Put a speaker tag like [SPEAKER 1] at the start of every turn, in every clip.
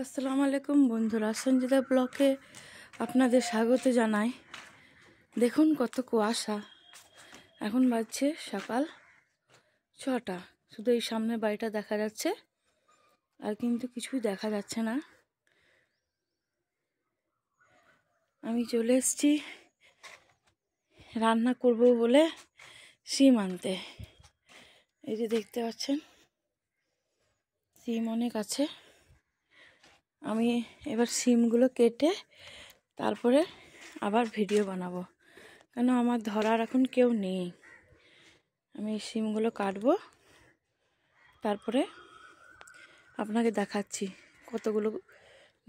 [SPEAKER 1] আসসালামু আলাইকুম বন্ধুরা, সঞ্জিতা ব্লকে আপনাদের স্বাগত জানাই। দেখুন কত কুয়াশা। এখন বাজছে সকাল 6টা। শুধু এই সামনে বাড়িটা দেখা যাচ্ছে, আর কিন্তু কিছুই দেখা যাচ্ছে না। আমি চলে এসেছি রান্না করব বলে সিম আনতে। এই যে দেখতে পাচ্ছেন সিম অনেক আছে। আমি এবার সিমগুলো কেটে তারপরে আবার ভিডিও বানাবো, কেন আমার ধরার এখন কেউ নেই। আমি সিমগুলো কাটবো, তারপরে আপনাকে দেখাচ্ছি কতগুলো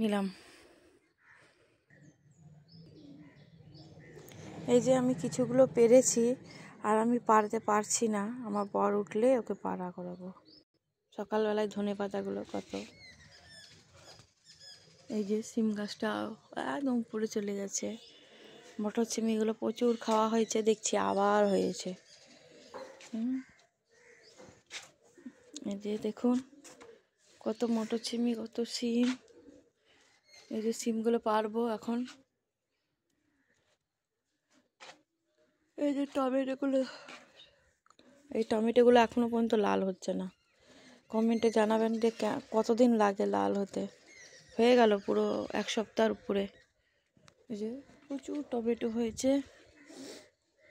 [SPEAKER 1] নিলাম। এই যে আমি কিছুগুলো পেরেছি, আর আমি পারতে পারছি না। আমার বর উঠলে ওকে পাড়া করাবো। সকালবেলায় ধনে পাতাগুলো কত, এই যে সিম গাছটা একদম উপরে চলে গেছে। মটর সিমিগুলো প্রচুর খাওয়া হয়েছে, দেখছি আবার হয়েছে। এই যে দেখুন কত মটর সিমি, কত সিম। এই যে সিমগুলো পারবো এখন। এই যে টমেটোগুলো এখনো পর্যন্ত লাল হচ্ছে না। কমেন্টে জানাবেন যে কতদিন লাগে লাল হতে। হয়ে গেল পুরো এক সপ্তাহের উপরে। এই যে প্রচুর টমেটো হয়েছে,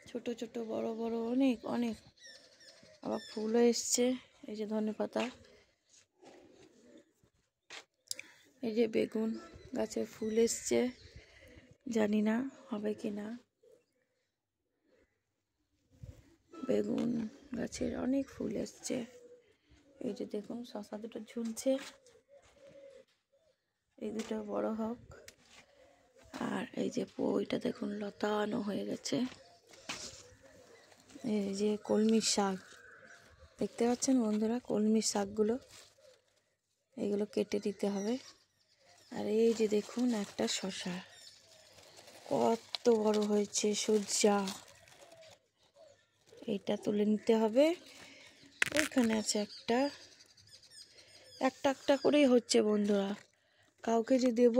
[SPEAKER 1] ছোট ছোট বড় বড় অনেক অনেক। আবার ফুলও এসছে। এই যে ধনেপাতা, এই যে বেগুন গাছে ফুল এসছে, জানি না হবে কি না। বেগুন গাছের অনেক ফুল এসছে। এই যে দেখুন শসা দুটো ঝুলছে, এই দুটো বড় হোক। আর এই যে পইটা দেখুন লতানো হয়ে গেছে। এই যে কলমির শাক দেখতে পাচ্ছেন বন্ধুরা, কলমির শাকগুলো এগুলো কেটে দিতে হবে। আর এই যে দেখুন একটা শসা কত বড় হয়েছে, সজ্জা, এইটা তুলে নিতে হবে। ওইখানে আছে একটা একটা করেই হচ্ছে বন্ধুরা। কাউকে যে দেব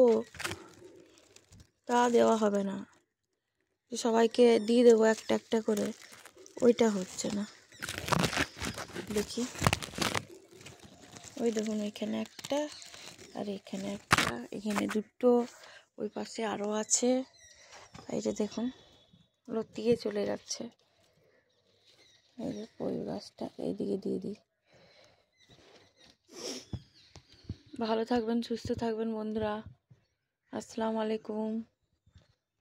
[SPEAKER 1] তা দেওয়া হবে না, সবাইকে দিয়ে দেবো একটা একটা করে, ওইটা হচ্ছে না। দেখি, ওই দেখুন এখানে একটা, আর এখানে একটা, এখানে দুটো, ওই পাশে আরও আছে। এই যে দেখুন লতিয়ে চলে যাচ্ছে। এই যে ওই গাছটা এইদিকে দিয়ে দিই। ভালো থাকবেন, সুস্থ থাকবেন বন্ধুরা। আসসালামু আলাইকুম।